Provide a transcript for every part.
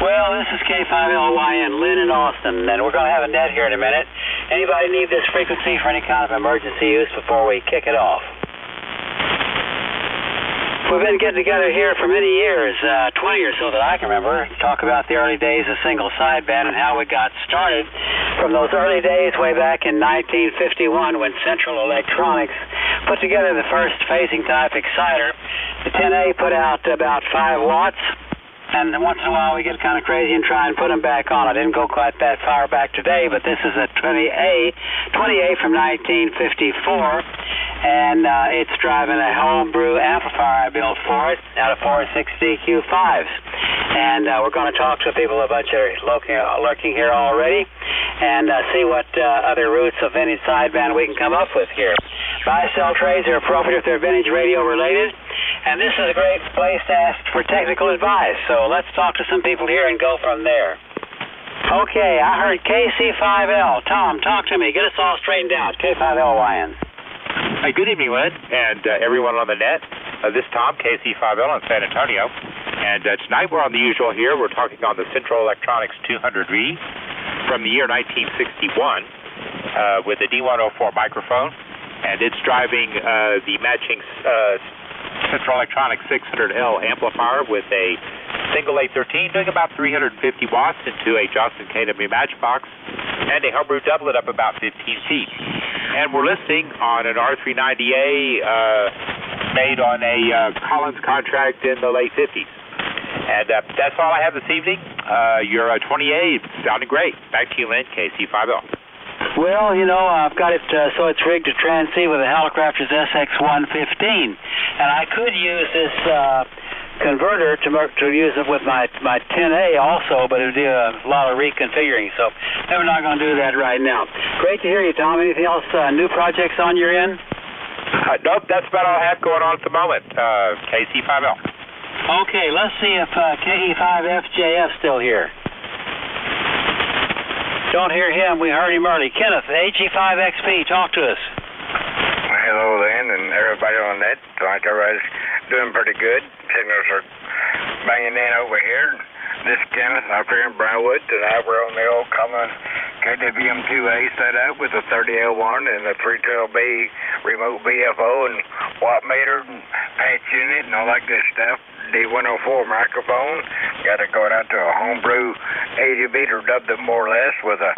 Well, this is K5LYN, Lynn in Austin, and we're going to have a net here in a minute. Anybody need this frequency for any kind of emergency use before we kick it off? We've been getting together here for many years, 20 or so that I can remember, to talk about the early days of single sideband and how we got started from those early days way back in 1951 when Central Electronics put together the first phasing type exciter. The 10A put out about 5 watts. And once in a while we get kind of crazy and try and put them back on. I didn't go quite that far back today, but this is a 20A from 1954, and it's driving a homebrew amplifier I built for it out of 460Q5s. And we're going to talk to people, a bunch that are lurking here already, and see what other routes of vintage sideband we can come up with here. Buy-sell trades are appropriate if they're vintage radio related. And this is a great place to ask for technical advice. So let's talk to some people here and go from there. Okay, I heard KC5L. Tom, talk to me. Get us all straightened out. K5LYN. Hi, good evening, Lynn, and everyone on the net. This is Tom, KC5L in San Antonio. And tonight we're on the usual here. We're talking on the Central Electronics 200V from the year 1961 with a D104 microphone. And it's driving the matching Central Electronics 600L amplifier with a single 813 doing about 350 watts into a Johnson KW Matchbox and a homebrew doublet up about 15 feet. And we're listening on an R390A made on a Collins contract in the late 50s. And that's all I have this evening. Your 20A sounding great. Back to you, Lynn, KC5L. Well, you know, I've got it so it's rigged to transceive with a Hallicrafter's SX115, and I could use this converter to use it with my 10A also, but it would do a lot of reconfiguring, so we're not going to do that right now. Great to hear you, Tom. Anything else, new projects on your end? Nope, that's about all I have going on at the moment, KC5L. Okay, let's see if KE5FJF's still here. Don't hear him. We heard him early. Kenneth, AG5XP, talk to us. Hello, Lynn, and everybody on that. I think everybody's doing pretty good. Signals are banging in over here. This is Kenneth up here in Brownwood. Tonight we're on the old common KWM2A setup with a 30L1 and a 312B remote VFO and watt meter and patch unit and all that good stuff. D104 microphone. Got it going out to a homebrew 80 beater, dubbed it more or less, with a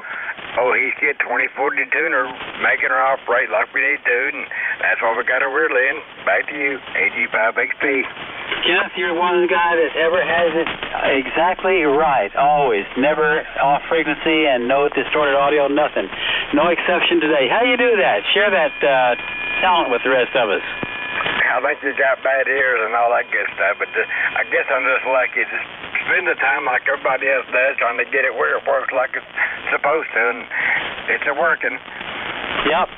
Kit 2040 tuner, making her operate like we need to, and that's what we got over here, Lynn. Back to you, AG5XP. Kenneth, you're one of the guys that ever has it exactly right, always. Never off frequency and no distorted audio, nothing. No exception today. How do you do that? Share that talent with the rest of us. I think you got bad ears and all that good stuff, but I guess I'm just lucky to spend the time like everybody else does trying to get it where it works like it's supposed to, and it's working. Yep,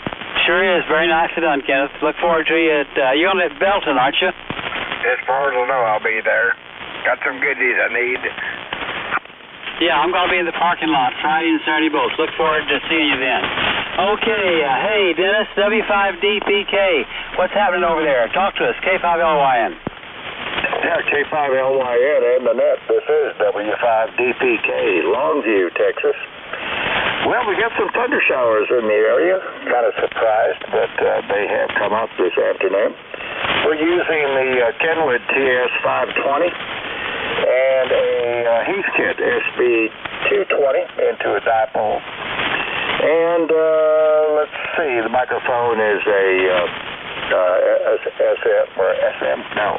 sure is. Very nicely done, Kenneth. Look forward to you you're on at Belton, aren't you? As far as I know, I'll be there. Got some goodies I need. Yeah, I'm going to be in the parking lot Friday and Saturday both. Look forward to seeing you then. Okay, hey, Dennis, W5DPK. What's happening over there? Talk to us, K5LYN. Yeah, K5LYN and the net. This is W5DPK, Longview, Texas. Well, we got some thunder showers in the area. Kind of surprised, but they have come up this afternoon. We're using the Kenwood TS520 and a Heathkit SB220 into a dipole. And let's see, the microphone is a SF or SM? No.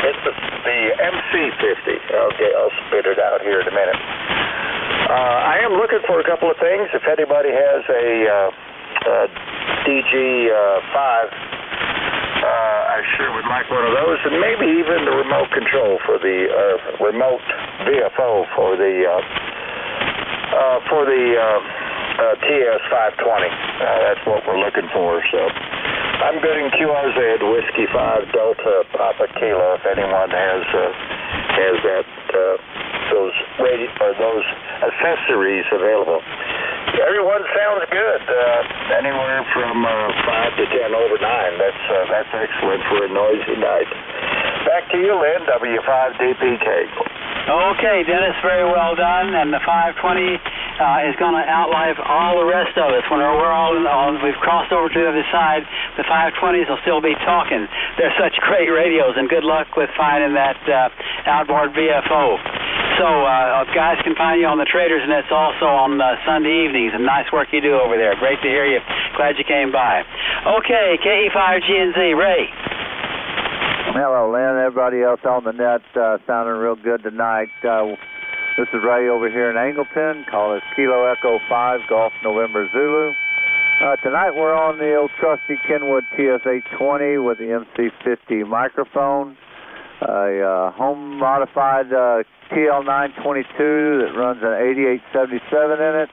It's the MC50. Okay, I'll spit it out here in a minute. I am looking for a couple of things. If anybody has a DG5, I sure would like one of those, and maybe even the remote control for the remote VFO for the TS520. That's what we're looking for. So I'm good in QRZ, Whiskey 5 Delta Papa Kilo. If anyone has that those accessories available. Everyone sounds good. Anywhere from 5 to 10 over 9. That's excellent for a noisy night. Back to you, Lynn. W5DPK. Okay, Dennis, very well done. And the 520 is going to outlive all the rest of us. When we've crossed over to the other side, the 520s will still be talking. They're such great radios, and good luck with finding that outboard VFO. So guys can find you on the Traders Nets also on Sunday evenings, and nice work you do over there. Great to hear you. Glad you came by. Okay, KE5GNZ, Ray. Hello, Lynn. Everybody else on the net sounding real good tonight. This is Ray over here in Angleton. Call us Kilo Echo 5, Golf November Zulu. Tonight we're on the old trusty Kenwood TS820 with the MC50 microphone. A home-modified TL922 that runs an 8877 in it.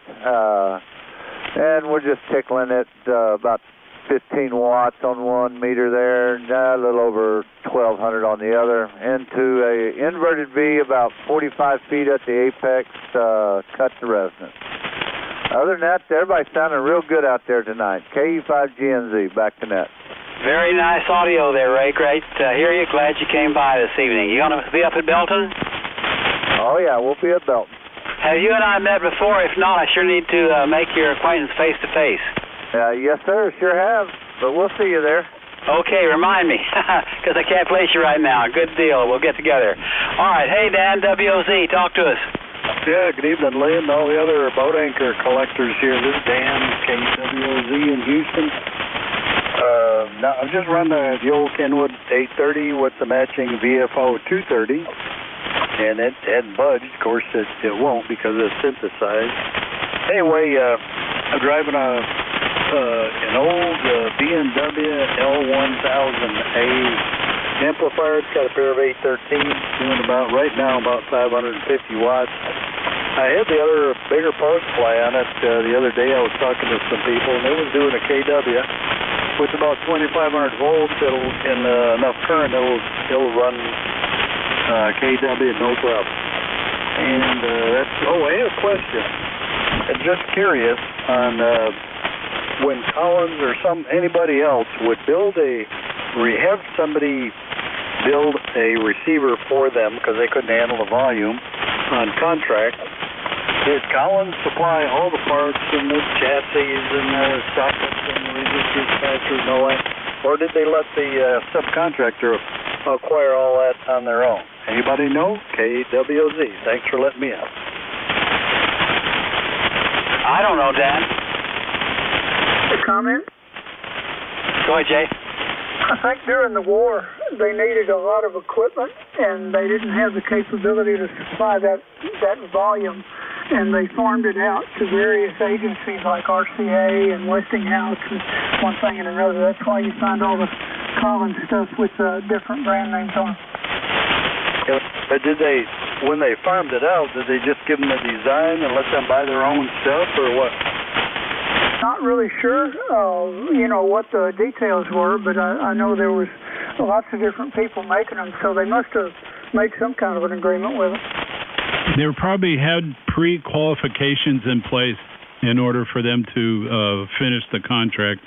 And we're just tickling it about 15 watts on 1 meter there, a little over 1200 on the other, into a inverted V about 45 feet at the apex, cut to resonance. Other than that, everybody's sounding real good out there tonight. KE5GNZ, back to net. Very nice audio there, Ray. Great to hear you. Glad you came by this evening. You going to be up at Belton? Oh, yeah, we'll be at Belton. Have you and I met before? If not, I sure need to make your acquaintance face-to-face. Yes, sir, sure have, but we'll see you there. Okay, remind me, because I can't place you right now. Good deal. We'll get together. All right. Hey, Dan, WOZ, talk to us. Yeah, good evening, Lynn, all the other boat anchor collectors here. This is Dan, KWOZ in Houston. Now, I've just run the old Kenwood 830 with the matching VFO 230, and it hadn't budged. Of course, it won't because it's synthesized. Anyway, I'm driving an old BMW L1000A amplifier. It's got a pair of 813s doing right now about 550 watts. I had the other bigger power supply on it the other day. I was talking to some people, and it was doing a KW with about 2,500 volts. And enough current, it'll run KW no problem. And I have a question. I'm just curious on when Collins or anybody else would have somebody build a receiver for them because they couldn't handle the volume on contract. Did Collins supply all the parts and the chassis and the sockets and the resistor capacitors and all that, or did they let the subcontractor acquire all that on their own? Anybody know? KWOZ. Thanks for letting me out. I don't know, Dan. A comment? Go ahead, Jay. I think during the war, they needed a lot of equipment, and they didn't have the capability to supply that volume, and they farmed it out to various agencies like RCA and Westinghouse and one thing and another. That's why you find all the Collins stuff with different brand names on it. But when they farmed it out, did they just give them a design and let them buy their own stuff, or what? Not really sure, what the details were, but I know there was lots of different people making them, so they must have made some kind of an agreement with them. They probably had pre-qualifications in place in order for them to finish the contract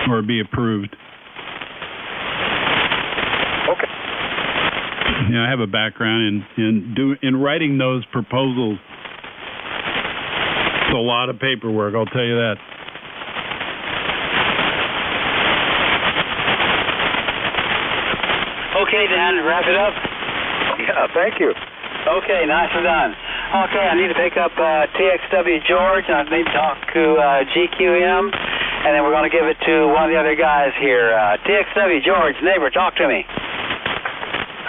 or be approved. Okay. Yeah, I have a background in writing those proposals. It's a lot of paperwork, I'll tell you that. Okay, Dan, wrap it up. Yeah, thank you. Okay, nicely done. Okay, I need to pick up TXW George, and I need to talk to GQM, and then we're going to give it to one of the other guys here. TXW George, neighbor, talk to me.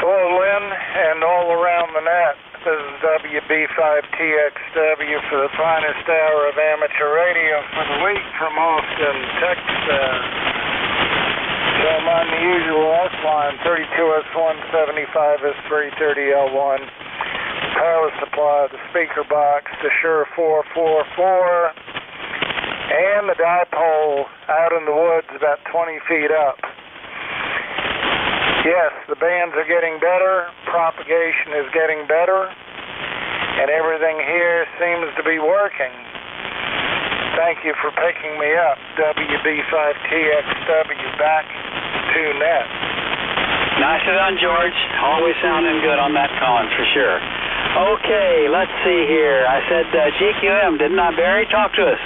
Hello, Lynn, and all around the net. This is WB5TXW for the finest hour of amateur radio for the week from Austin, Texas. So I'm on the usual S-line, 32S175S330L1. Power supply, the speaker box, the Shure 444, and the dipole out in the woods about 20 feet up. Yes, the bands are getting better, propagation is getting better, and everything here seems to be working. Thank you for picking me up. WB5TXW, back to net. Nicely done, George. Always sounding good on that Collins for sure. Okay, let's see here. I said GQM, didn't I, Barry? Talk to us.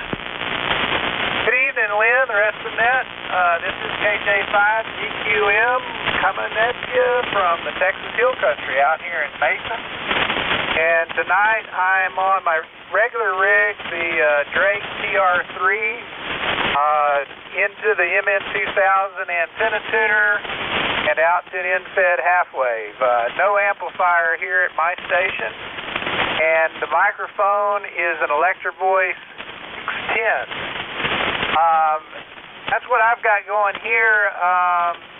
Good evening, Lynn, the rest of the net. This is KJ5 GQM coming at you from the Texas Hill Country out here in Mason. And tonight I'm on my regular rig, the Drake TR3, into the MN2000 antenna tuner and out to an in-fed half-wave. No amplifier here at my station. And the microphone is an Electro Voice X10. That's what I've got going here.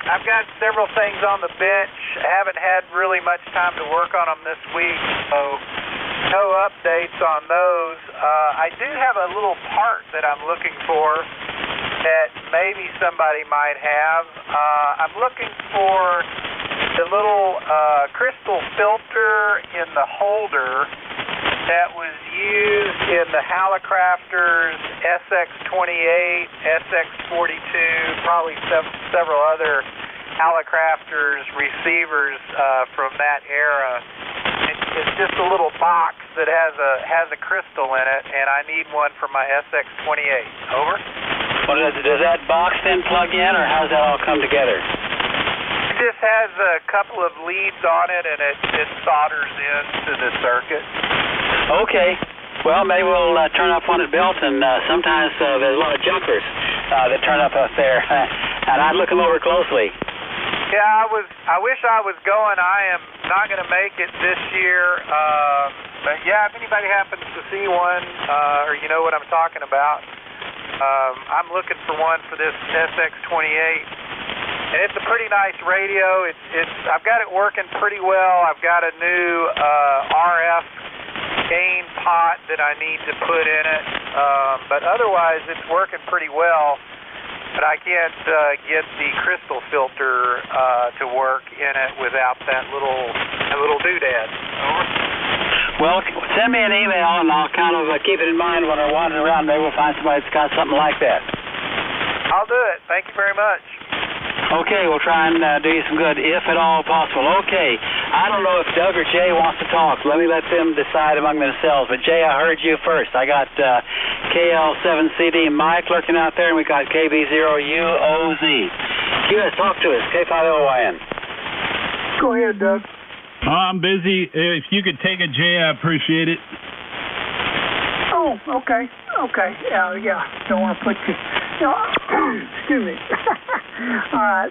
I've got several things on the bench. I haven't had really much time to work on them this week, so no updates on those. I do have a little part that I'm looking for that maybe somebody might have. I'm looking for the little crystal filter in the holder that was used in the Hallicrafters SX28, SX42, probably several other Hallicrafters receivers from that era. It's just a little box that has a crystal in it, and I need one for my SX28. Over. Well, does that box then plug in, or how does that all come together? It just has a couple of leads on it, and it solders into the circuit. Okay. Well, maybe we'll turn up one at Belton. Sometimes there's a lot of junkers that turn up there, and I'd look them over closely. Yeah, I wish I was going. I am not going to make it this year. But yeah, if anybody happens to see one, or you know what I'm talking about, I'm looking for one for this SX28. And it's a pretty nice radio. I've got it working pretty well. I've got a new RF gain pot that I need to put in it. But otherwise, it's working pretty well. But I can't get the crystal filter to work in it without that little doodad. Over. Well, send me an email, and I'll kind of keep it in mind when we're wandering around. Maybe we'll find somebody that's got something like that. I'll do it. Thank you very much. Okay, we'll try and do you some good, if at all possible. Okay, I don't know if Doug or Jay wants to talk. Let me let them decide among themselves. But, Jay, I heard you first. I got KL7CD Mike lurking out there, and we got KB0UOZ. QS, talk to us. K5LYN. Go ahead, Doug. I'm busy. If you could take it, Jay, I appreciate it. Oh, okay. Yeah. Don't want to put you... excuse me. All right.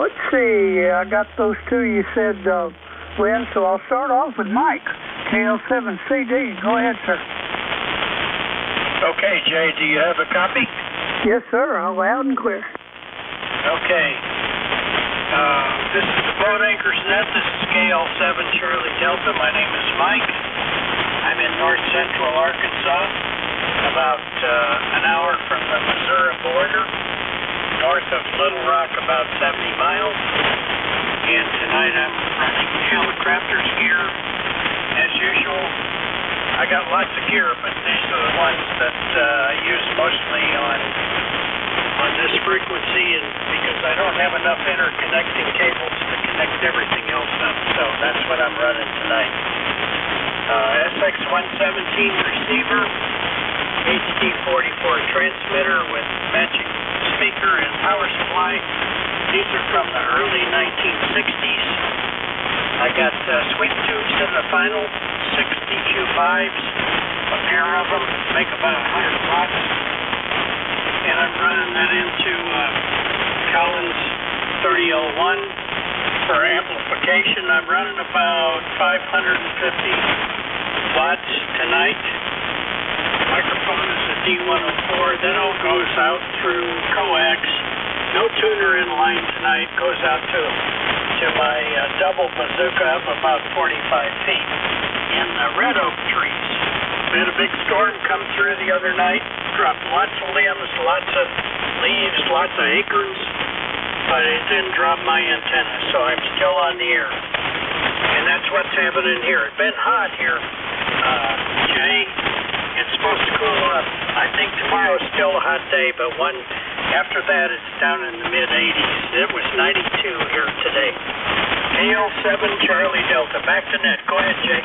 Let's see. I got those two you said, Lynn, so I'll start off with Mike, KL7CD. Go ahead, sir. Okay, Jay, do you have a copy? Yes, sir. Loud and clear. Okay. This is the Boat Anchors Net. This is KL7 Charlie Delta. My name is Mike. I'm in north central Arkansas, about an hour from the Missouri border, north of Little Rock, about 70 miles. And tonight I'm running Hallicrafters gear, as usual. I got lots of gear, but these are the ones that I use mostly on this frequency, and because I don't have enough interconnecting cables to connect everything else up, so that's what I'm running tonight. SX117 receiver, HD44 transmitter with matching speaker and power supply. These are from the early 1960s. I got sweep tubes in the final, 6 DQ5s, a pair of them, make about 100 watts. And I'm running that into Collins 3001 for amplification. I'm running about 550 watts tonight. Microphone is a D104. That all goes out through coax. No tuner in line tonight. Goes out to my double bazooka up about 45 feet in the red oak trees. We had a big storm come through the other night. Dropped lots of limbs, lots of leaves, lots of acorns, but it didn't drop my antenna, so I'm still on the air. And that's what's happening here. It's been hot here, Jay. It's supposed to cool up. I think tomorrow's still a hot day, but after that it's down in the mid-80s. It was 92 here today. KL7 Charlie Delta. Back to net. Go ahead, Jay.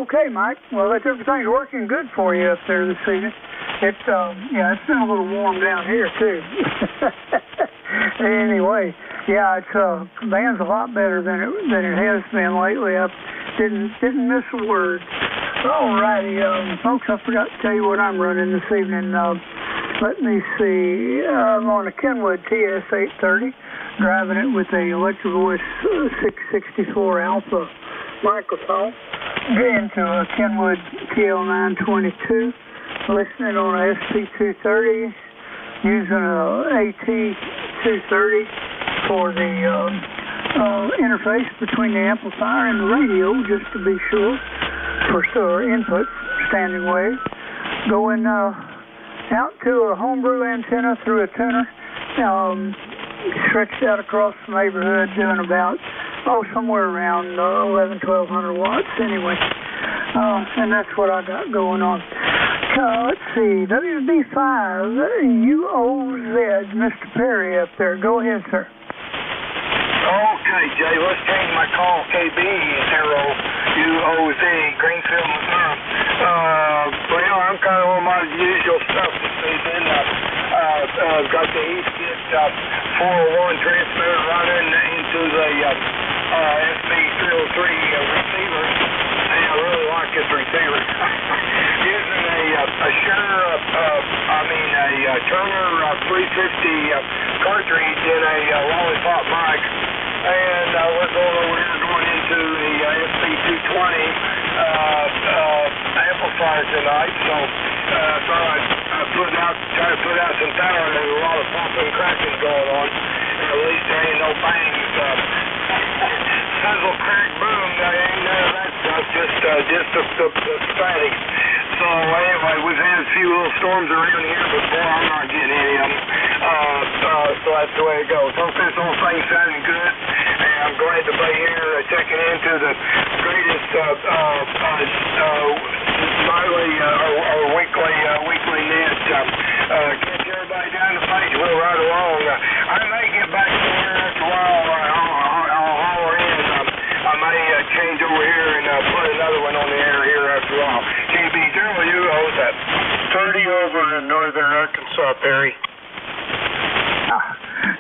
Okay, Mike. Well, everything's working good for you up there this evening. It's it's been a little warm down here too. Anyway, yeah, it's band's a lot better than it has been lately. I didn't miss a word. All righty, folks, I forgot to tell you what I'm running this evening. Let me see. I'm on a Kenwood TS830, driving it with a Electro Voice 664 Alpha microphone. Into a Kenwood TL922, listening on a SP230, using a AT230 for the interface between the amplifier and the radio, just to be sure, for input, standing wave. Going out to a homebrew antenna through a tuner, stretched out across the neighborhood, doing about somewhere around 1,200 watts anyway. And that's what I got going on. Let's see, WB5 UOZ, Mr. Perry up there. Go ahead, sir. Okay, Jay, let's change my call. KB 0UOZ, Greenfield, Missouri. Well, I'm kind of on my usual stuff this evening. Got the Eastgate 401 transmitter running into the SP303 receiver. And I really like this receiver. Using a Turner 350 cartridge in a lollipop mic. And we're going into the SP220 amplifier tonight. So I try to put out some power. There's a lot of popping and cracking going on. And at least there ain't no bangs. Sizzle, crack, boom. There ain't none of that stuff. Just the static. So anyway, we've had a few little storms around here, but boy, I'm not getting any of them. So that's the way it goes. Hope this whole thing's sounding good. And I'm glad to be here checking into the greatest nightly or weekly net. Catch everybody down the page. We'll ride along. I may get back in here after a while. I'll holler in. I may change over here and put another one on the air here after a while. KB, you owes that 30 over in northern Arkansas, Perry.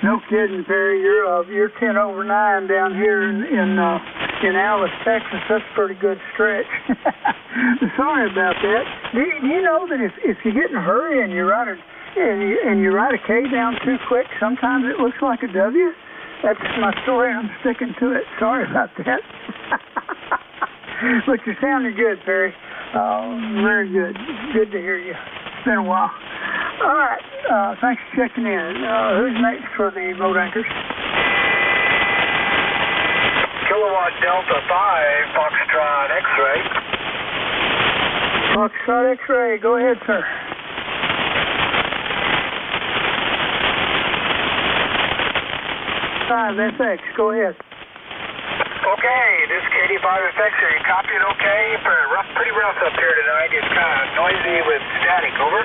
No kidding, Perry. You're 10 over 9 down here in Alice, Texas. That's a pretty good stretch. Sorry about that. Do you know that if you get in a hurry and you write a K down too quick, sometimes it looks like a W? That's my story, and I'm sticking to it. Sorry about that. But you're sounding good, Perry. Very good. Good to hear you. It's been a while. All right. Thanks for checking in. Who's next for the boat anchors? Kilowatt Delta 5, Foxtrot X-Ray. Foxtrot X-Ray. Go ahead, sir. FX. Go ahead. Okay, this is KD5FX. Are you copying okay? Pretty rough up here tonight. It's kind of noisy with static. Over.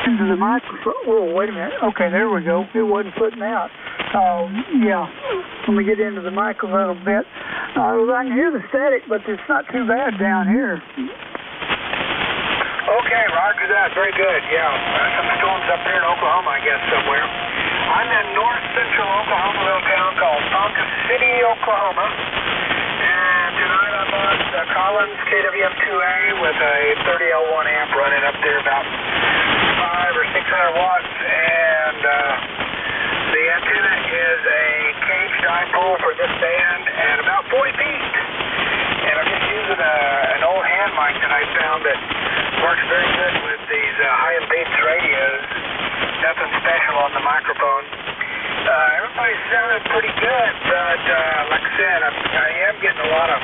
Into the microphone. Oh, wait a minute. Okay, there we go. It wasn't putting out. Yeah. Let me get into the mic a little bit. I can hear the static, but it's not too bad down here. Okay, roger that. Very good. Yeah. Some storms up here in Oklahoma, I guess, somewhere. I'm in north central Oklahoma, little town called Ponca City, Oklahoma. And tonight I'm on the Collins KWM2A with a 30L1 amp running up there about 500 or 600 watts. And the antenna is a cage dipole for this band and about 40 feet. And I'm just using an old hand mic that I found that works very good with these high impedance radios. Nothing special on the microphone. Everybody's sounding pretty good, but like I said, I am getting a lot of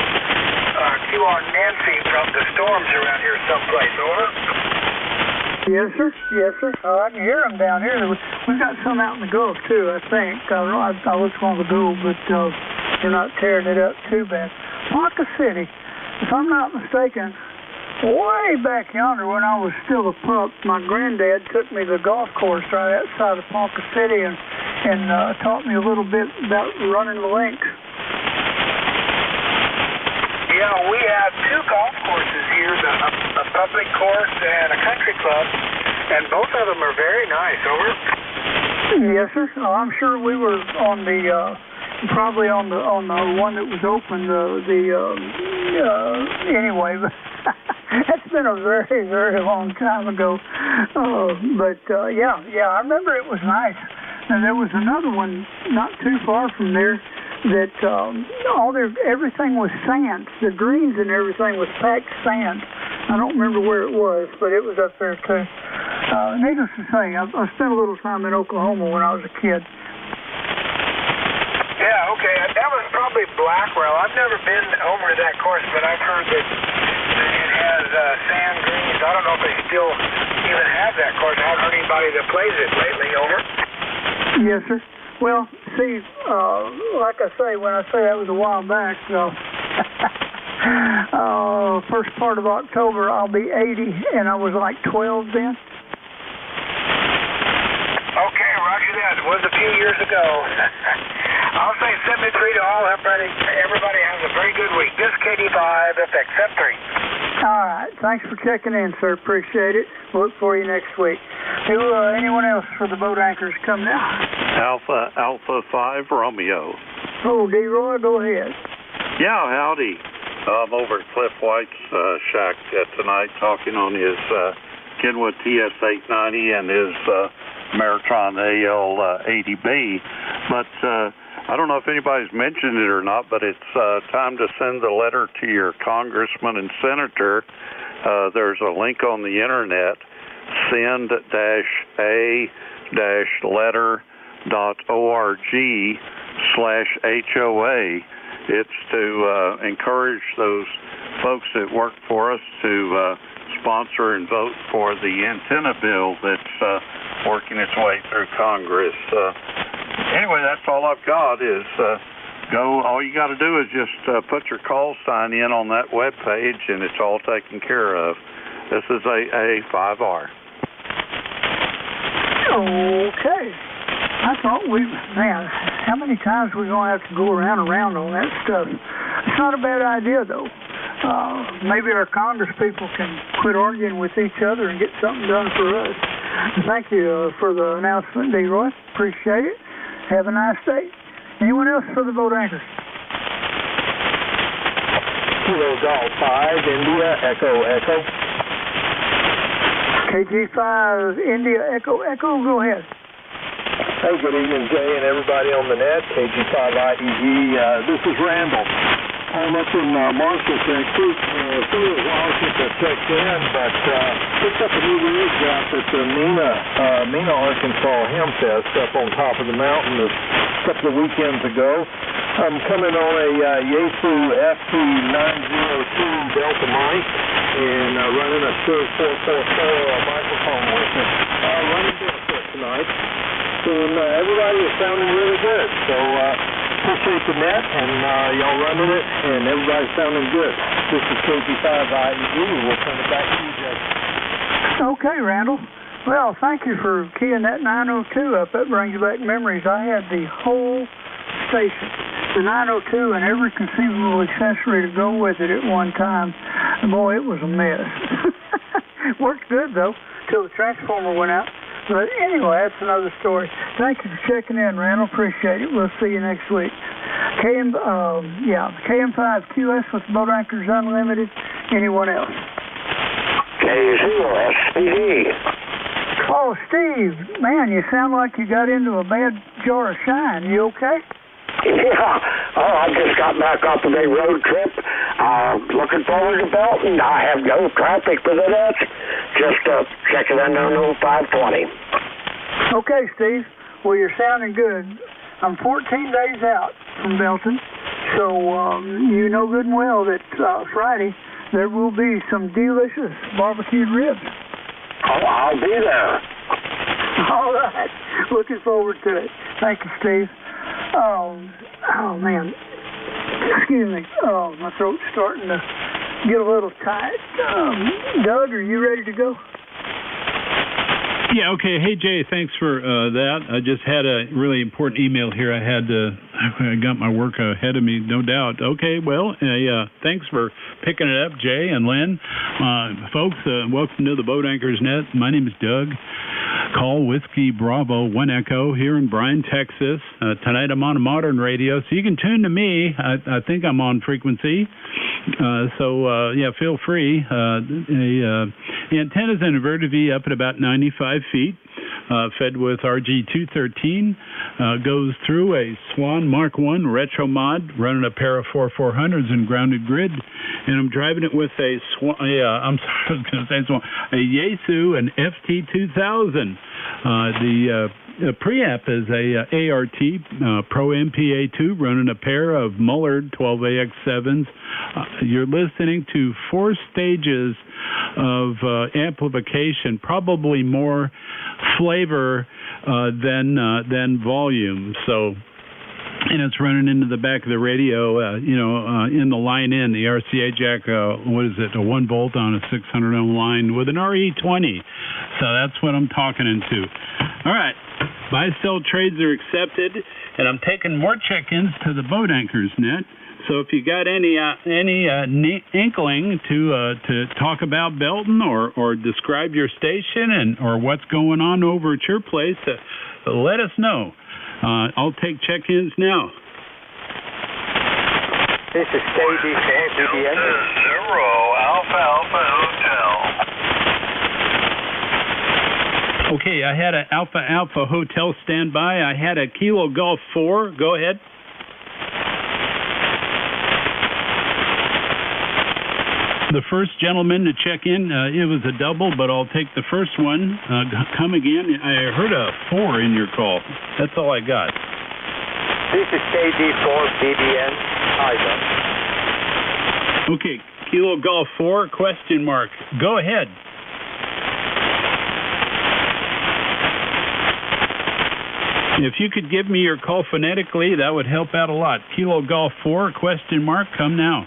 Q on Nancy from the storms around here someplace. Over. Yes, sir. Yes, sir. I can hear them down here. We've got some out in the Gulf, too, I think. I looked on the Google, but they're not tearing it up too bad. Ponca City, if I'm not mistaken, Way back yonder when I was still a pup, my granddad took me to the golf course right outside of Ponca City and taught me a little bit about running the links. Yeah, we have two golf courses here, a public course and a country club, and both of them are very nice. Over? Yes, sir. Oh, I'm sure we were on the probably on the one that was open. Anyway, but that's been a very, very long time ago. Yeah, I remember it was nice. And there was another one not too far from there that everything was sand. The greens and everything was packed sand. I don't remember where it was, but it was up there too. Needless to say, I spent a little time in Oklahoma when I was a kid. Yeah, okay. That was probably Blackwell. I've never been over to that course, but I've heard that it has sand greens. I don't know if they still even have that course. I haven't heard anybody that plays it lately. Over? Yes, sir. Well, see, like I say, when I say that was a while back, first part of October, I'll be 80, and I was like 12 then. Okay, roger that. It was a few years ago. I'll say 73 to all. Everybody has a very good week. This KD5 FX 3. All right. Thanks for checking in, sir. Appreciate it. We'll look for you next week. Anyone else for the boat anchors come now? Alpha 5 Romeo. Oh, D-Roy, go ahead. Yeah, howdy. I'm over at Cliff White's shack tonight talking on his Kenwood TS890 and his Maritron AL80B. But I don't know if anybody's mentioned it or not, but it's time to send the letter to your congressman and senator. There's a link on the internet, send-a-letter.org/HOA. It's to encourage those folks that work for us to sponsor and vote for the antenna bill that's working its way through Congress. Anyway, that's all I've got is all you got to do is just put your call sign in on that web page, and it's all taken care of. This is AA5R. Okay. I thought how many times we're going to have to go around on that stuff? It's not a bad idea, though. Maybe our Congress people can quit arguing with each other and get something done for us. Thank you for the announcement, D-Roy. Appreciate it. Have a nice day. Anyone else for the boat anchors? Kilo Golf 5, India, Echo, Echo. KG5, India, Echo, Echo. Go ahead. Hey, good evening, Jay, and everybody on the net. KG5IEE. This is Randall. I'm up in Marshall, Texas. It's been a little while since I checked in, but picked up a new rig out at the Mena, Arkansas Hemfest up on top of the mountain a couple of weekends ago. I'm coming on a Yaesu FT902 Delta mic and running a Shure 444 microphone with it. Running barefoot tonight. And everybody is sounding really good. So appreciate the net and y'all running it, and everybody's sounding good. This is KG5IEE. We'll turn it back to you, Jay. Okay, Randall. Well, thank you for keying that 902 up. That brings back memories. I had the whole station, the 902, and every conceivable accessory to go with it at one time. And boy, it was a mess. Worked good, though, till the transformer went out. But anyway, that's another story. Thank you for checking in, Randall. Appreciate it. We'll see you next week. KM5QS with Boat Anchors Unlimited. Anyone else? KZ. Oh, Steve, man, you sound like you got into a bad jar of shine. You okay? Yeah. Oh, I just got back off of a road trip. Looking forward to Belton. I have no traffic for the net. Just checking in on 0520. Okay, Steve. Well, you're sounding good. I'm 14 days out from Belton, so you know good and well that Friday there will be some delicious barbecued ribs. Oh, I'll be there. All right. Looking forward to it. Thank you, Steve. Oh man. Excuse me. Oh, my throat's starting to get a little tight. Doug, are you ready to go? Yeah, okay. Hey, Jay, thanks for that. I just had a really important email here. I got my work ahead of me, no doubt. Okay, well, thanks for picking it up, Jay and Lynn. Folks, welcome to the Boat Anchors Net. My name is Doug. Call Whiskey Bravo 1 Echo here in Bryan, Texas. Tonight I'm on modern radio, so you can tune to me. I think I'm on frequency. Yeah, feel free. The antenna's an inverted V up at about 95 feet, fed with RG213, goes through a Swan Mark 1 retro mod, running a pair of 4400s and grounded grid, and I'm driving it with a Swan, I'm sorry, I was going to say Swan, a Yaesu, an FT2000. The preamp is a ART Pro MPA2 running a pair of Mullard 12AX7s. You're listening to 4 stages of amplification, probably more flavor than volume. So, and it's running into the back of the radio, in the line in, the RCA jack, what is it, a 1 volt on a 600 ohm line with an RE20. So that's what I'm talking into. All right. Buy-sell trades are accepted, and I'm taking more check-ins to the Boat Anchors Net. So if you got any inkling to talk about Belton or describe your station or what's going on over at your place, let us know. I'll take check-ins now. This is KD4 BBN. Zero Alpha Hotel. Okay, I had an Alpha Hotel standby. I had a Kilo Golf 4. Go ahead. The first gentleman to check in, it was a double, but I'll take the first one. Come again. I heard a 4 in your call. That's all I got. This is KD4 BBN. Ivan. Okay, Kilo Golf 4, question mark. Go ahead. If you could give me your call phonetically, that would help out a lot. Kilo Golf 4, question mark, come now.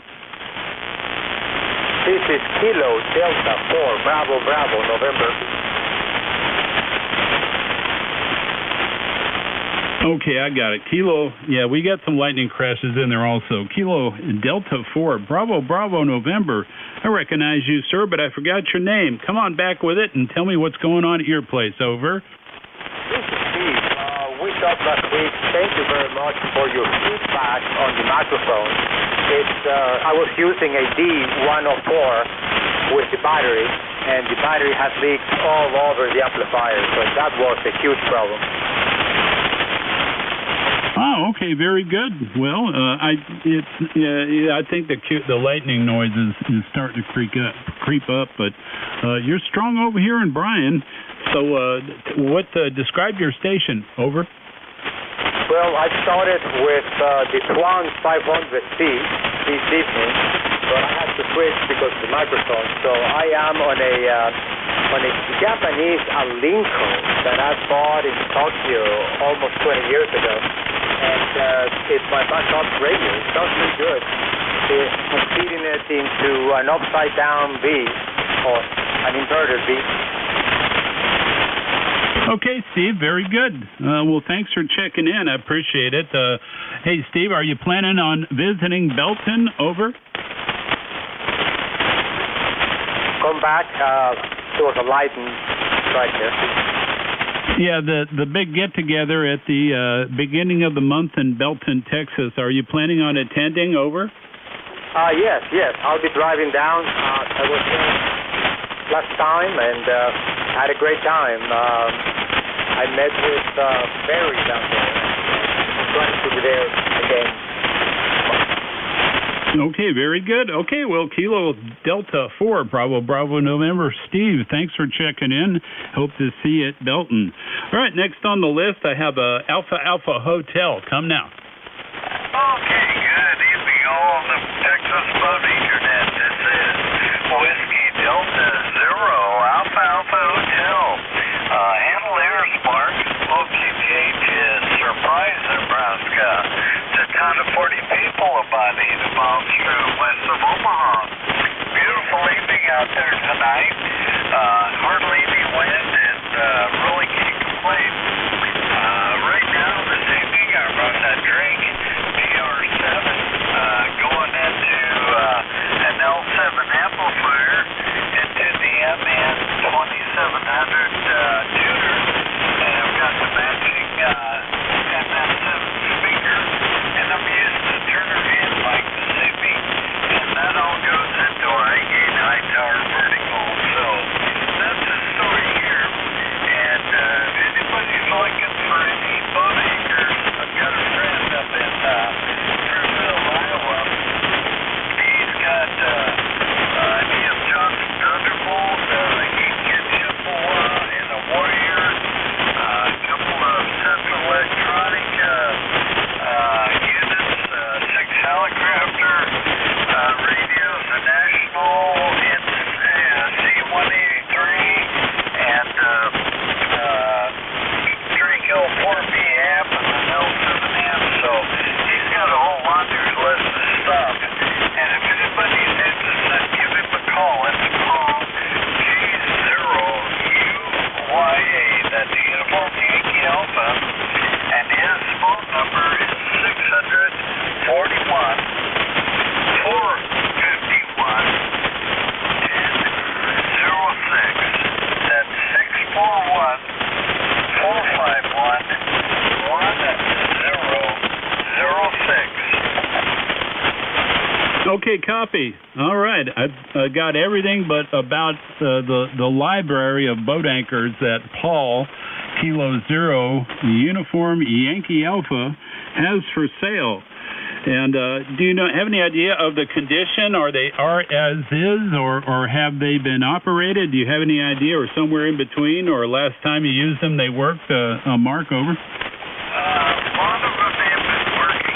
This is Kilo Delta 4, Bravo, November. Okay, I got it. Kilo, yeah, we got some lightning crashes in there also. Kilo Delta 4, Bravo, November. I recognize you, sir, but I forgot your name. Come on back with it and tell me what's going on at your place. Over. This is Steve. We talked last week. Thank you very much for your feedback on the microphone. I was using a D104 with the battery, and the battery has leaked all over the amplifier, so that was a huge problem. Oh, okay, very good. Well, I think the lightning noise is starting to creep up, but you're strong over here in Bryan. So, describe your station. Over. Well, I started with the Swan 500C this evening, but I had to switch because of the microphone. So I am on a Japanese Alinco that I bought in Tokyo almost 20 years ago, and it's my backup radio. It sounds pretty good. I'm feeding it into an upside-down V or an inverted V. Okay, Steve, very good. Well, thanks for checking in. I appreciate it. Hey, Steve, are you planning on visiting Belton? Over. Come back. There was a lightning right there. Yeah, the big get-together at the beginning of the month in Belton, Texas. Are you planning on attending? Over. Yes. I'll be driving down. I was there last time and had a great time. I met with Barry down there. I'm going to be there again. Okay, very good. Okay, well, Kilo Delta 4, Bravo, November. Steve, thanks for checking in. Hope to see you at Belton. All right, next on the list, I have a Alpha Hotel. Come now. Okay, good evening, all the Texas Boat Internet. This is Whiskey Delta 0, Alpha Hotel. Handle air spark, OQPH is Surprise, Nebraska. It's a town of 40 people about 8 miles through west of Omaha. out there tonight. Hardly any wind, and really can't complain. Right now, this evening, I brought that drink, GR7, going into an L7 amplifier, into the MN 2700 tuner, and I've got the matching MN7 speaker, and I'm using the Turner in like the SEP, and that all goes into a high-gain, high-tower vertical. So that's the story here. And if anybody's looking for any boat anchors, I've got a friend up in Fairfield, Iowa. He's got E.F. Johnson Thunderbolt, Eaton Chippewa, and a Warrior, a couple of Central Electronic units, 6 Helicopter radios, a National, and C-183, and Draco 4B amp, and an L7 amp. So he's got a whole laundry list of stuff. And if anybody's interested, give him a call. It's Paul G0UYA. That's Uniform Yankee Alpha. And his phone number is 641 451 1006. That's 641 451 1006. Okay, copy. All right. I've got everything but about the library of boat anchors that Paul, Kilo Zero, Uniform Yankee Alpha, has for sale. And do you have any idea of the condition? Are they as is, or have they been operated? Do you have any idea, or somewhere in between, or last time you used them they worked? Mark, over. A lot of them have been working.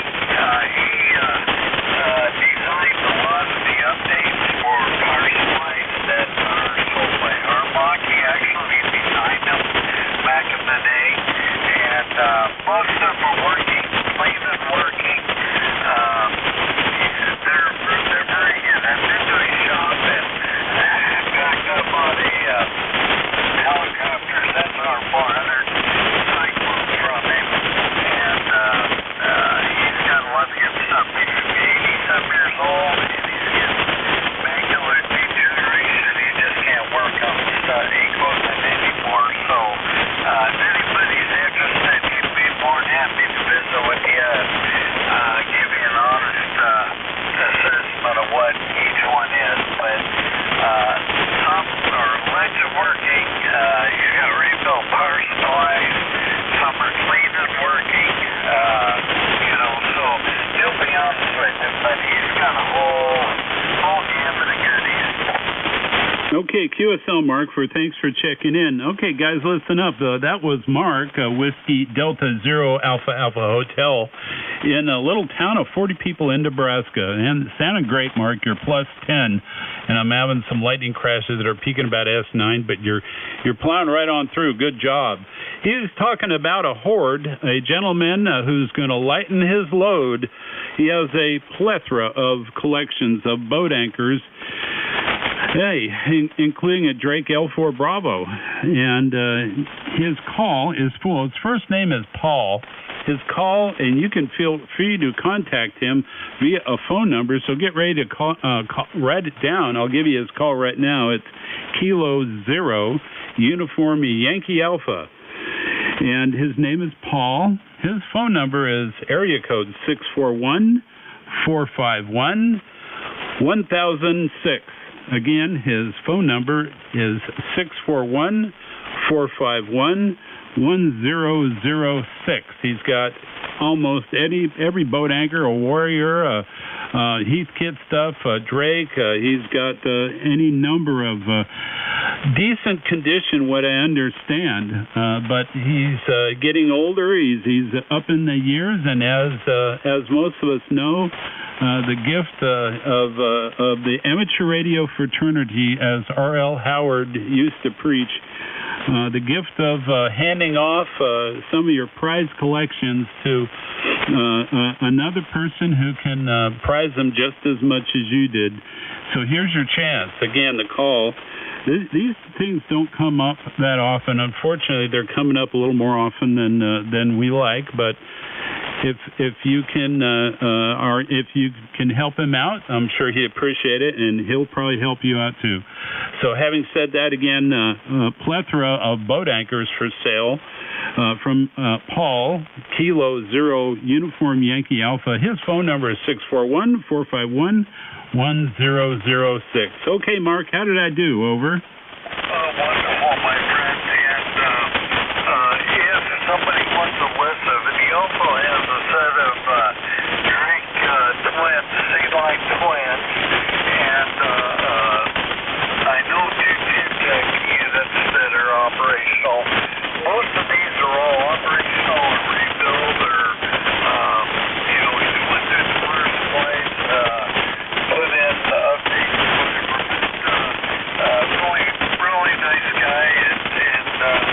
He designed a lot of the updates for power supplies that are sold by Armlock. He actually designed them back in the day, and most of them are working, clean and working. They're very good. I've been to his shop and packed up on a helicopter SR400 cyclone from him, and he's got a lot of good stuff. He's 80-some years old, and he's getting macular degeneration. He just can't work on the equipment anymore. So if anybody's interested, he'd be more than happy to visit with you and give you an honest assessment of what each one is. But some are legend working. You got rebuilt power supplies. Some are clean and working. So he'll be honest with you, but he's got a whole gamut of goodies. Okay, QSL Mark, thanks for checking in. Okay, guys, listen up. That was Mark, Whiskey Delta Zero Alpha Alpha Hotel in a little town of 40 people in Nebraska. And it sounded great, Mark. You're plus 10, and I'm having some lightning crashes that are peaking about S9, but you're plowing right on through. Good job. He was talking about a horde, a gentleman who's going to lighten his load. He has a plethora of collections of boat anchors, including a Drake L4 Bravo. And his call is full. His first name is Paul. His call, and you can feel free to contact him via a phone number, so get ready to call, write it down. I'll give you his call right now. It's Kilo Zero, Uniform Yankee Alpha. And his name is Paul. His phone number is area code 641-451-1006. Again, his phone number is 641-451-1006. He's got almost every boat anchor, a Warrior, Heathkit stuff, Drake. He's got any number of decent condition, what I understand. But he's getting older. He's up in the years, and as most of us know, the gift of the amateur radio fraternity, as R.L. Howard used to preach, the gift of handing off some of your prized collections to another person who can prize them just as much as you did. So here's your chance. Again, the call. These things don't come up that often. Unfortunately, they're coming up a little more often than we like. But if you can help him out, I'm sure he'd appreciate it, and he'll probably help you out too. So having said that, again, a plethora of boat anchors for sale from Paul, Kilo 0 Uniform Yankee Alpha. His phone number is 641-451-1006. Okay, Mark, how did I do? Over. Wonderful, my friend. And if somebody wants a list of it, he also has a set of drink twins, C-line twins, and I know two units that are operational. Most of these are all operational or rebuild or, either went through the first place, put in updates, really nice guy, and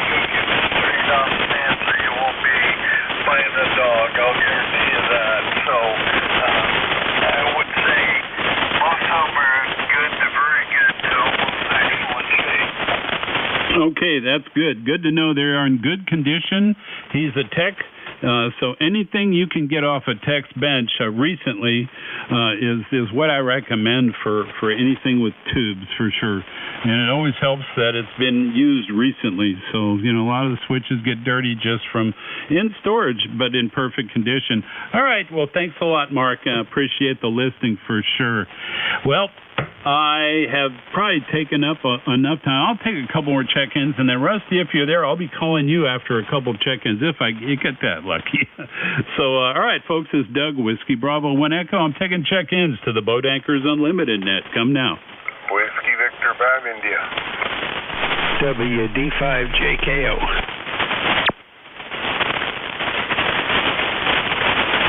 he'll give you a straight on answer. You won't be buying a dog, I'll guarantee you that. So I would say most of them are good to very good to almost excellent shape. Okay, that's good. Good to know they are in good condition. He's a tech. So anything you can get off a tech's bench recently is what I recommend for anything with tubes, for sure. And it always helps that it's been used recently. So, a lot of the switches get dirty just from in storage, but in perfect condition. All right. Well, thanks a lot, Mark. Appreciate the listing for sure. Well, I have probably taken up enough time. I'll take a couple more check-ins, and then Rusty, if you're there, I'll be calling you after a couple of check-ins if I get that lucky. So, all right, folks, it's Doug, Whiskey Bravo 1 Echo. I'm taking check-ins to the Boat Anchors Unlimited net. Come now. Whiskey Victor 5 India. WD5JKO.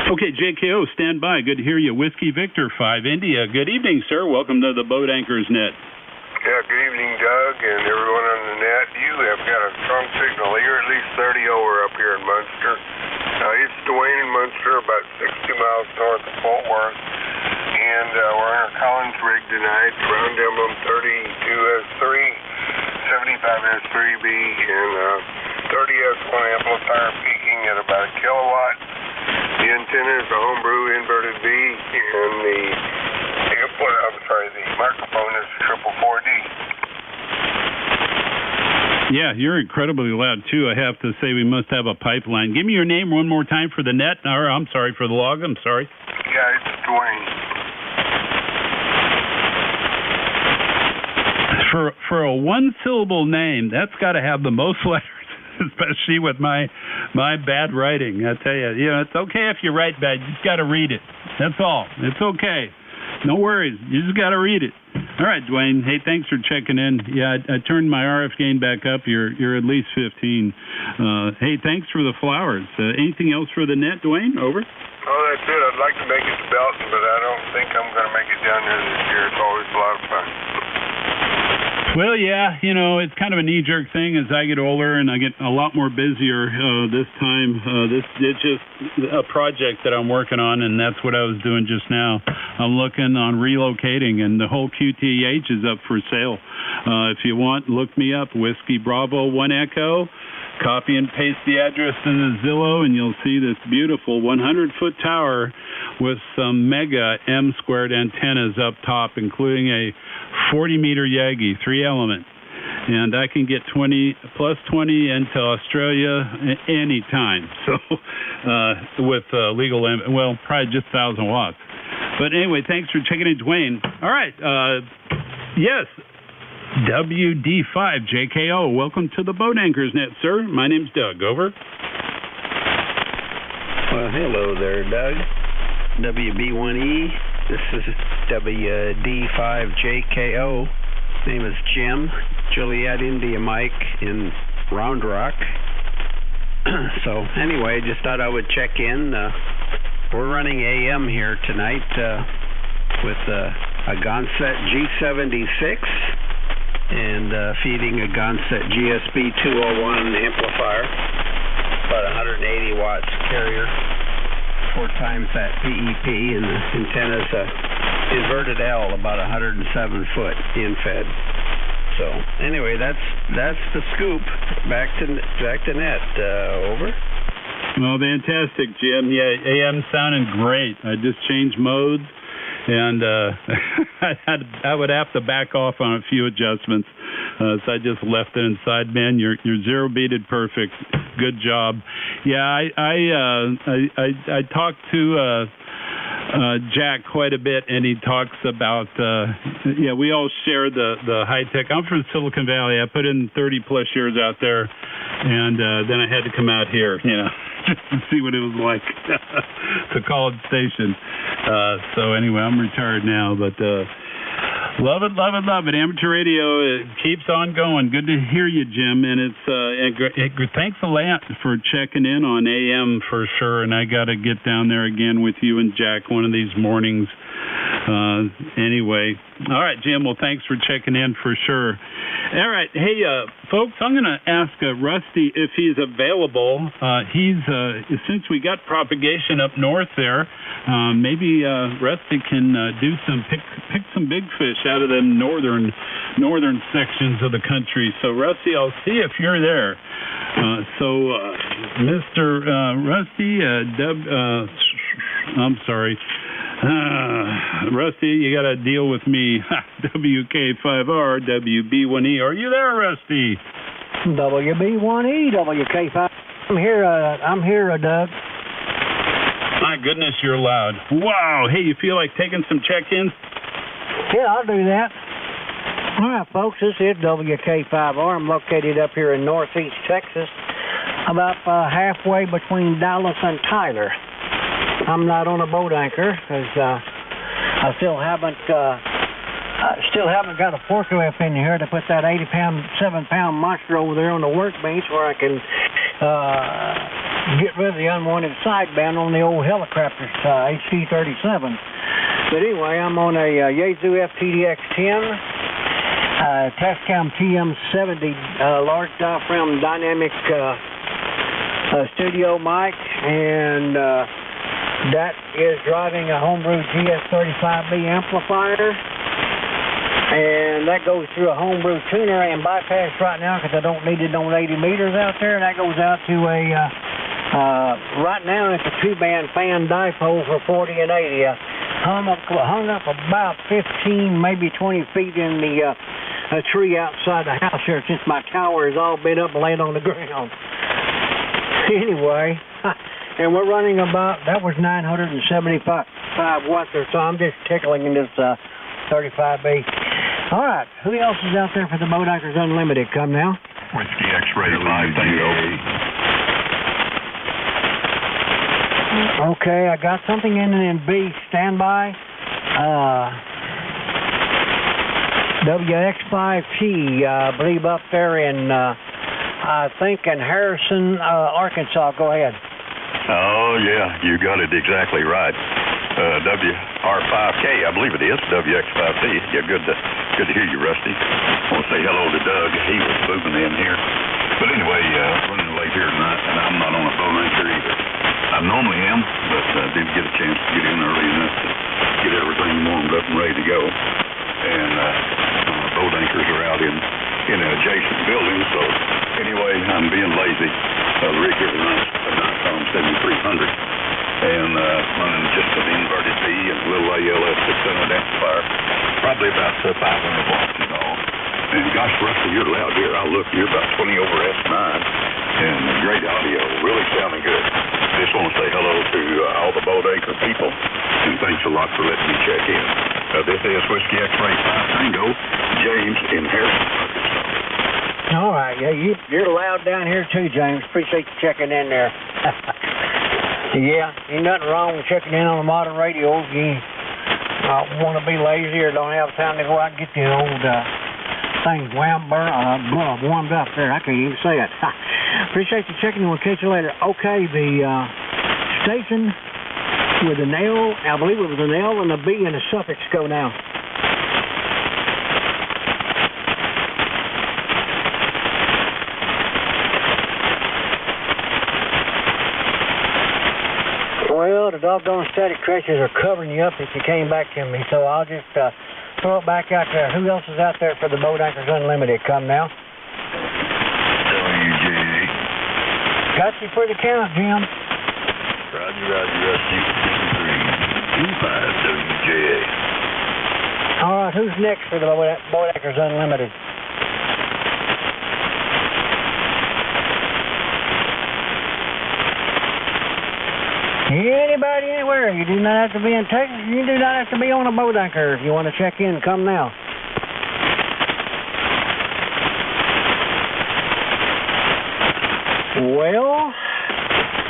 Okay, JKO, stand by. Good to hear you. Whiskey Victor 5 India. Good evening, sir. Welcome to the Boat Anchors net. Yeah, good evening, Doug, and everyone on the net. You have got a strong signal here, at least 30 over up here in Munster. It's Dwayne in Munster, about 60 miles north of Fort Worth. And we're in our Collins rig tonight, round emblem 32S3, 75S3B, and 30S1 amplifier peaking at about a kilowatt. The antenna is a homebrew inverted V, and the microphone is 444D. Yeah, you're incredibly loud, too. I have to say we must have a pipeline. Give me your name one more time for the net. Or, I'm sorry, for the log. I'm sorry. Yeah, it's Dwayne. For a one-syllable name, that's got to have the most letters. Especially with my bad writing. I tell you, it's okay if you write bad. You just got to read it. That's all. It's okay. No worries. You just got to read it. All right, Dwayne. Hey, thanks for checking in. Yeah, I turned my RF gain back up. You're at least 15. Hey, thanks for the flowers. Anything else for the net, Dwayne? Over. Oh, that's it. I'd like to make it to Belton, but I don't think I'm going to make it down there this year. It's always a lot of fun. Well, yeah, it's kind of a knee-jerk thing as I get older and I get a lot more busier this time. It's just a project that I'm working on, and that's what I was doing just now. I'm looking on relocating, and the whole QTH is up for sale. If you want, look me up, Whiskey Bravo 1 Echo. Copy and paste the address in the Zillow, and you'll see this beautiful 100-foot tower with some mega M-squared antennas up top, including a 40-meter Yagi, 3-element. And I can get 20 into Australia anytime. So with legal, probably just 1,000 watts. But anyway, thanks for checking in, Dwayne. All right. Yes. WD5JKO, welcome to the Boat Anchors net, sir. My name's Doug. Over. Well, hello there, Doug. WB1E. This is WD5JKO. Name is Jim. Juliet India Mike in Round Rock. So anyway, just thought I would check in. We're running AM here tonight with a Gonset G76. And feeding a Gonset GSB 201 amplifier, about 180 watts carrier, 4 times that PEP, and the antenna's a inverted L, about 107 foot in fed. So anyway, that's the scoop. Back to net. Over. Well, fantastic, Jim. Yeah, AM sounding great. I just changed modes, and I would have to back off on a few adjustments. So I just left it inside. Man, you're zero beated perfect. Good job. Yeah, I talked to Jack quite a bit, and he talks about we all share the high tech. I'm from Silicon Valley. I put in 30 plus years out there, and then I had to come out here, just to see what it was like. It's a college station. So anyway, I'm retired now, but love it. Amateur radio keeps on going. Good to hear you, Jim. And it's thanks a lot for checking in on AM for sure. And I got to get down there again with you and Jack one of these mornings. Anyway, all right, Jim. Well, thanks for checking in for sure. All right, hey, folks, I'm going to ask Rusty if he's available. Since we got propagation up north there, maybe Rusty can pick some big fish out of them northern sections of the country. So, Rusty, I'll see if you're there. Mr. Rusty, I'm sorry. Rusty, you got to deal with me. WK5R, WB1E. Are you there, Rusty? WB1E, WK5. I'm here, Doug. My goodness, you're loud. Wow. Hey, you feel like taking some check-ins? Yeah, I'll do that. All right, folks, this is WK5R. I'm located up here in northeast Texas, about halfway between Dallas and Tyler. I'm not on a boat anchor because I still haven't got a forklift in here to put that 7-pound monster over there on the workbench where I can get rid of the unwanted sideband on the old helicopter HC-37. But anyway, I'm on a Yaesu FTDX-10, Tascam TM-70 large diaphragm dynamic studio mic, and that is driving a homebrew GS35B amplifier, and that goes through a homebrew tuner and bypass right now because I don't need it on 80 meters out there. That goes out to right now it's a 2-band fan dipole for 40 and 80. Hung up about 15, maybe 20 feet in the a tree outside the house here since my tower is all bent up and laid on the ground. Anyway, and we're running about, that was 975 watts or so. I'm just tickling in this 35B. All right, who else is out there for the Boat Anchors Unlimited? Come now. Whiskey X-Ray 5, Tango. Okay, I got something in B. Standby. WX5T, I believe up there in, I think in Harrison, Arkansas. Go ahead. Oh, yeah, you got it exactly right. WR5K, I believe it is, WX5T. Yeah, good to hear you, Rusty. I want to say hello to Doug. He was moving in here. But anyway, running late here tonight, and I'm not on a boat anchor either. I normally am, but didn't get a chance to get in early enough to get everything warmed up and ready to go. And boat anchors are out in an adjacent building, so anyway, I'm being lazy. The rig here tonight is a Nikon 7300, and running just an inverted B and a little ALS 600 amplifier, probably about 500 watts is all. And gosh, Rusty, you're loud here. I look, you're about 20 over S9, and great audio, really sounding good. Just want to say hello to all the boat anchor people, and thanks a lot for letting me check in. This is Whiskey X-Ray 5 Tango, James in Harrison, Arkansas. All right, yeah, you're loud down here too, James. Appreciate you checking in there. Yeah, ain't nothing wrong with checking in on a modern radio. You want to be lazy or don't have time to go out and get the old things warmed up there. I can't even say it. Appreciate you checking in. We'll catch you later. Okay, the station with an L, I believe it was an L and a B and a suffix go now. Well, the doggone static traces are covering you up if you came back to me, so I'll just throw it back out there. Who else is out there for the Boat Anchors Unlimited? Come now. WJA. Got you for the count, Jim. Roger, Rusty. 25 WJA. All right, who's next for the Boat Anchors Unlimited? Anybody, anywhere. You do not have to be in Texas. You do not have to be on a boat anchor. If you want to check in, come now. Well,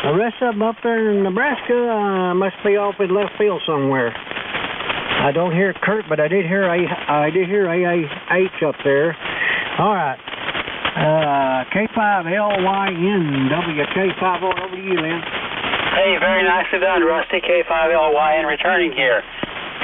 the rest of them up there in Nebraska must be off in left field somewhere. I don't hear Kurt, but I did hear AAH up there. All right. K5LYN WK50 over to you, Lynn. Hey, very nicely done, Rusty. K5LYN returning here.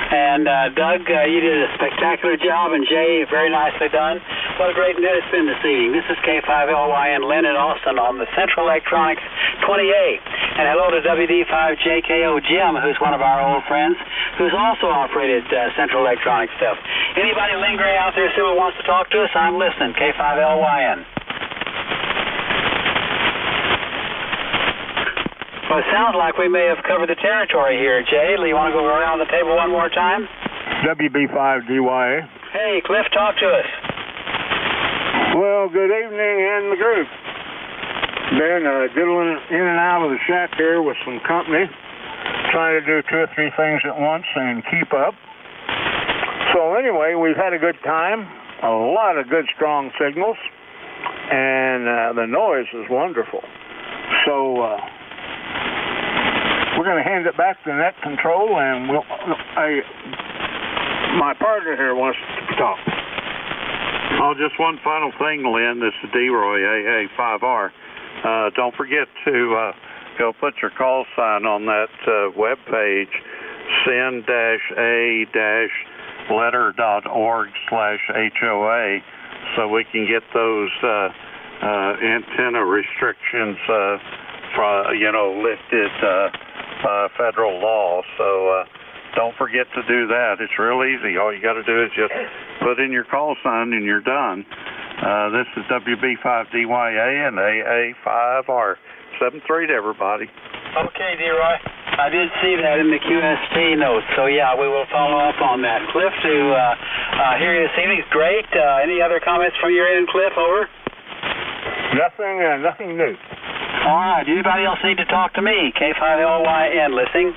And Doug, you did a spectacular job, and Jay, very nicely done. What a great net it's been this evening. This is K5LYN, Lynn and Austin on the Central Electronics 20A. And hello to WD5JKO Jim, who's one of our old friends, who's also operated Central Electronics stuff. Anybody lingering out there still wants to talk to us, I'm listening. K5LYN. Well, it sounds like we may have covered the territory here, Jay. You want to go around the table one more time? WB5DYA. Hey, Cliff, talk to us. Well, good evening and the group. Been diddling in and out of the shack here with some company, trying to do 2 or 3 things at once and keep up. So anyway, we've had a good time, a lot of good strong signals, and the noise is wonderful. So we're going to hand it back to net control, and my partner here wants to talk. Oh, just one final thing, Lynn. This is D-Roy, AA5R. Don't forget to go put your call sign on that web page, send-a-letter.org/HOA, so we can get those antenna restrictions lifted by federal law. So don't forget to do that. It's real easy. All you got to do is just put in your call sign and you're done. This is WB5DYA and AA5R. 7-3 to everybody. Okay, D-Roy. I did see that in the QST notes, so yeah, we will follow up on that. Cliff, to hear you this evening is great. Any other comments from your end, Cliff? Over. Nothing new. All right. Anybody else need to talk to me? K5LYN, listening.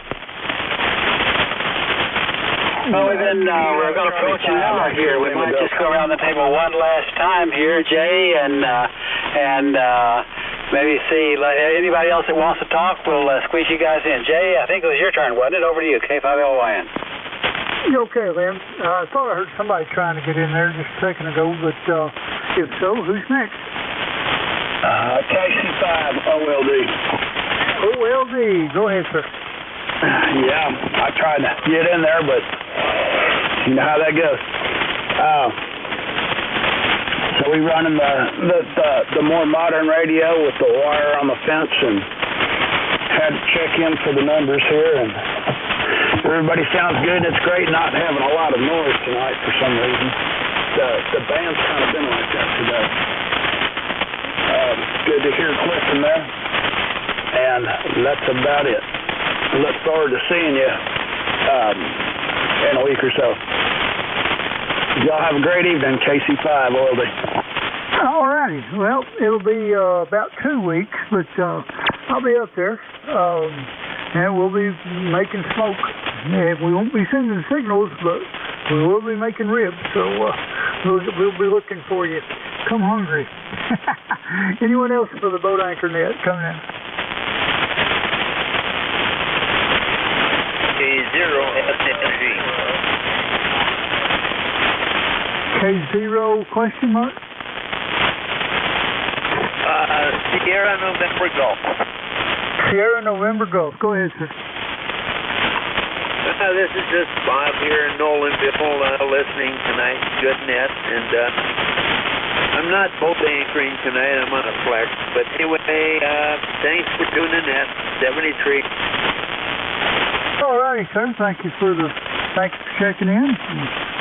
Well, then we're going to approach an hour here. We might just go around the table one last time here, Jay, and maybe see anybody else that wants to talk. We'll squeeze you guys in. Jay, I think it was your turn, wasn't it? Over to you, K5LYN. Okay, Lynn. I thought I heard somebody trying to get in there just a second ago, but if so, who's next? KC5OLD. OLD. Go ahead, sir. Yeah, I tried to get in there, but you know how that goes. So we running the more modern radio with the wire on the fence, and had to check in for the numbers here, and everybody sounds good. It's great not having a lot of noise tonight for some reason. The band's kind of been like that today. Good to hear Cliff in there, and that's about it. Look forward to seeing you in a week or so. Y'all have a great evening, KC5 OLD. All righty. Well, it'll be about 2 weeks, but I'll be up there, and we'll be making smoke. We won't be sending signals, but we will be making ribs, so we'll be looking for you. Come hungry. Anyone else for the boat anchor net? Come in. K0 question mark? Sierra November Golf. Sierra November Golf. Go ahead, sir. This is just Bob here in Nolanville listening tonight. Good net. And I'm not boat anchoring tonight. I'm on a flex. But anyway, thanks for tuning in. 73. All righty, sir. Thank you for checking in.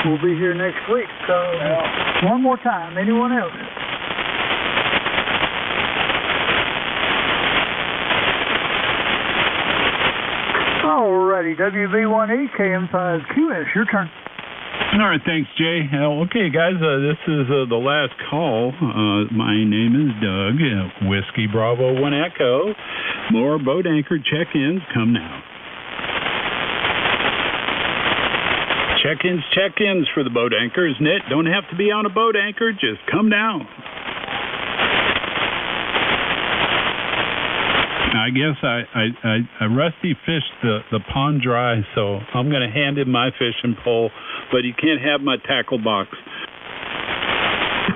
We'll be here next week. So one more time. Anyone else? Alrighty, WV1E, KM5QS, your turn. All right, thanks, Jay. Okay, guys, this is the last call. My name is Doug, Whiskey Bravo 1 Echo. More boat anchor check-ins come now. Check-ins for the boat anchors. Don't have to be on a boat anchor, just come down. I guess I rusty fished the pond dry, so I'm going to hand him my fishing pole, but he can't have my tackle box.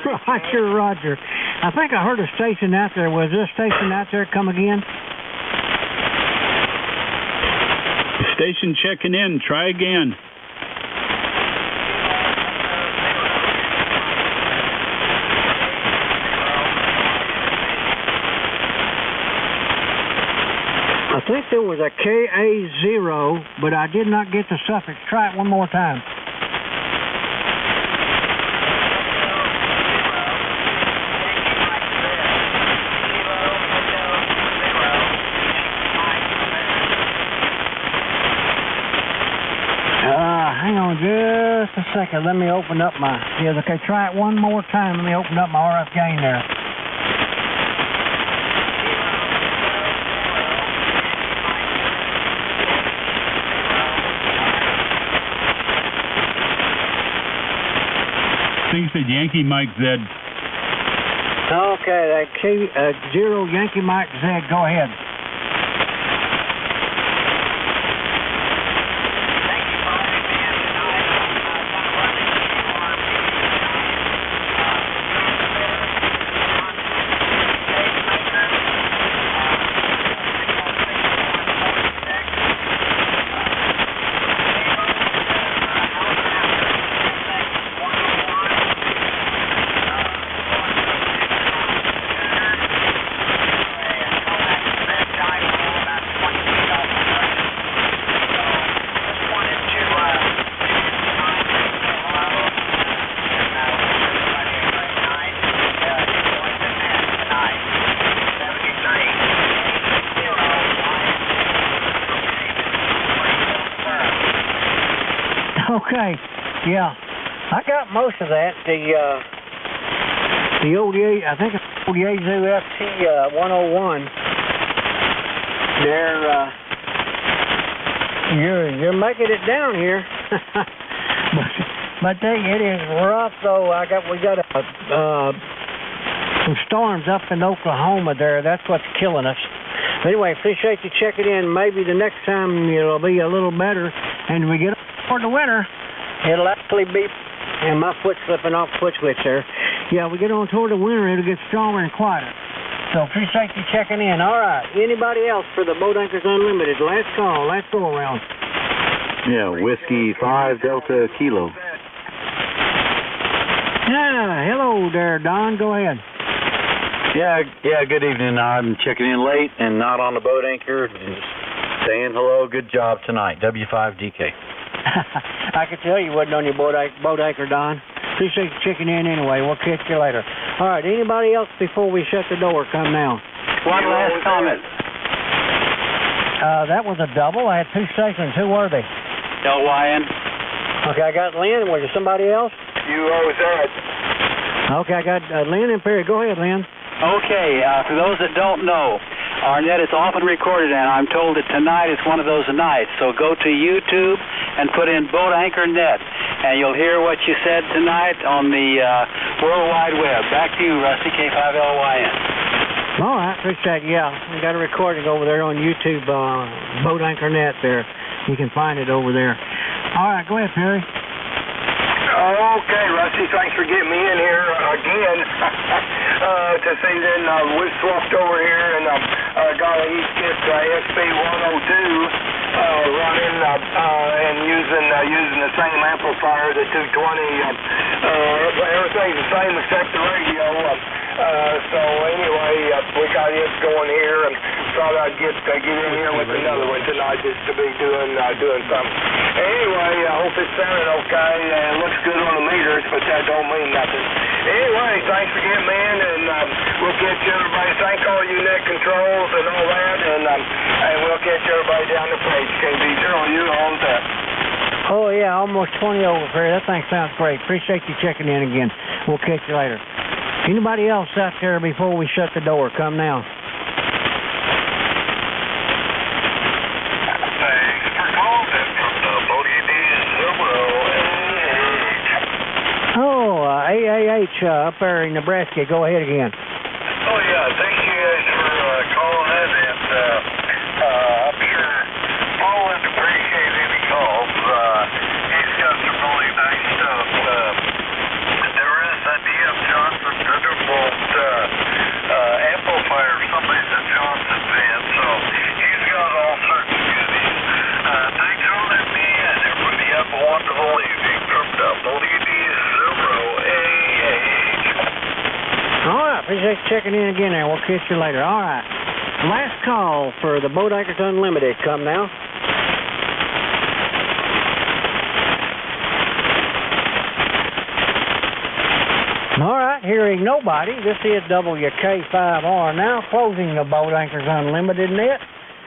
Roger, Roger. I think I heard a station out there. Was this station out there? Come again? Station checking in. Try again. I think there was a KA0, but I did not get the suffix. Try it one more time. Hang on just a second. Let me open up my... Yeah, okay, try it one more time. Let me open up my RF gain there. I think he said Yankee Mike Z. Okay, that K0 Yankee Mike Z. Go ahead. Okay, yeah, I got most of that. The ODA, I think it's ODA Zoo FT 101. You're making it down here, but it is rough though. We got some storms up in Oklahoma there. That's what's killing us. Anyway, appreciate you checking in. Maybe the next time it'll be a little better, and we get toward the winter, it'll actually be, and my foot slipping off foot switch there. Yeah, we get on toward the winter, it'll get stronger and quieter. So appreciate you checking in. All right, anybody else for the Boat Anchors Unlimited? Last call, last go around. Yeah, Whiskey 5 Delta Kilo. Yeah, hello there, Don. Go ahead. Yeah, good evening. I'm checking in late and not on the boat anchor. Just saying hello, good job tonight. W5DK. I could tell you wasn't on your boat anchor, Don. Appreciate you checking in anyway. We'll catch you later. All right, anybody else before we shut the door? Come now. One last comment. That was a double. I had two stations. Who were they? LYN. Okay, I got Lynn. Was there somebody else? UOZ. Okay, I got Lynn and Perry. Go ahead, Lynn. Okay, for those that don't know, our net is often recorded, and I'm told that tonight is one of those nights. So go to YouTube and put in Boat Anchor Net, and you'll hear what you said tonight on the World Wide Web. Back to you, Rusty, K5LYN. All right, appreciate it. Yeah, we got a recording over there on YouTube, Boat Anchor Net there. You can find it over there. All right, go ahead, Perry. Okay, Rusty, thanks for getting me in here again to see then we've swapped over here and got a East Kit SB102 running and using the same amplifier, the 220. Everything's the same except the radio. So anyway, we got it going here, and thought I'd get in here with another one tonight just to be doing something. Anyway, I hope it's sounding okay. It looks good on the meters, but that don't mean nothing. Anyway, thanks for getting me in, and we'll catch everybody. Thank all you net controls and all that, and we'll catch everybody down the page. KB0, you on that. Oh, yeah, almost 20 over here. That thing sounds great. Appreciate you checking in again. We'll catch you later. Anybody else out there before we shut the door? Come now. Thanks for calling from the WD0AH. Oh, AAH up there in Nebraska. Go ahead again. Oh, yeah, thank you guys for calling in, and I'm sure Paul would appreciate any calls. He's got some really nice stuff. There is a D.F. Johnson Thunderbolt amplifier. Somebody's a Johnson fan, so he's got all sorts of goodies. Thanks for letting me in. Everybody have a wonderful evening from WD0AH. All right, appreciate you checking in again there. We'll catch you later. All right. Last call for the Boat Anchors Unlimited. Come now. All right, hearing nobody, this is WK5R now, closing the Boat Anchors Unlimited net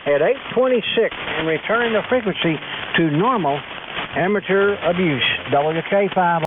at 8:26 and returning the frequency to normal amateur abuse. WK5R.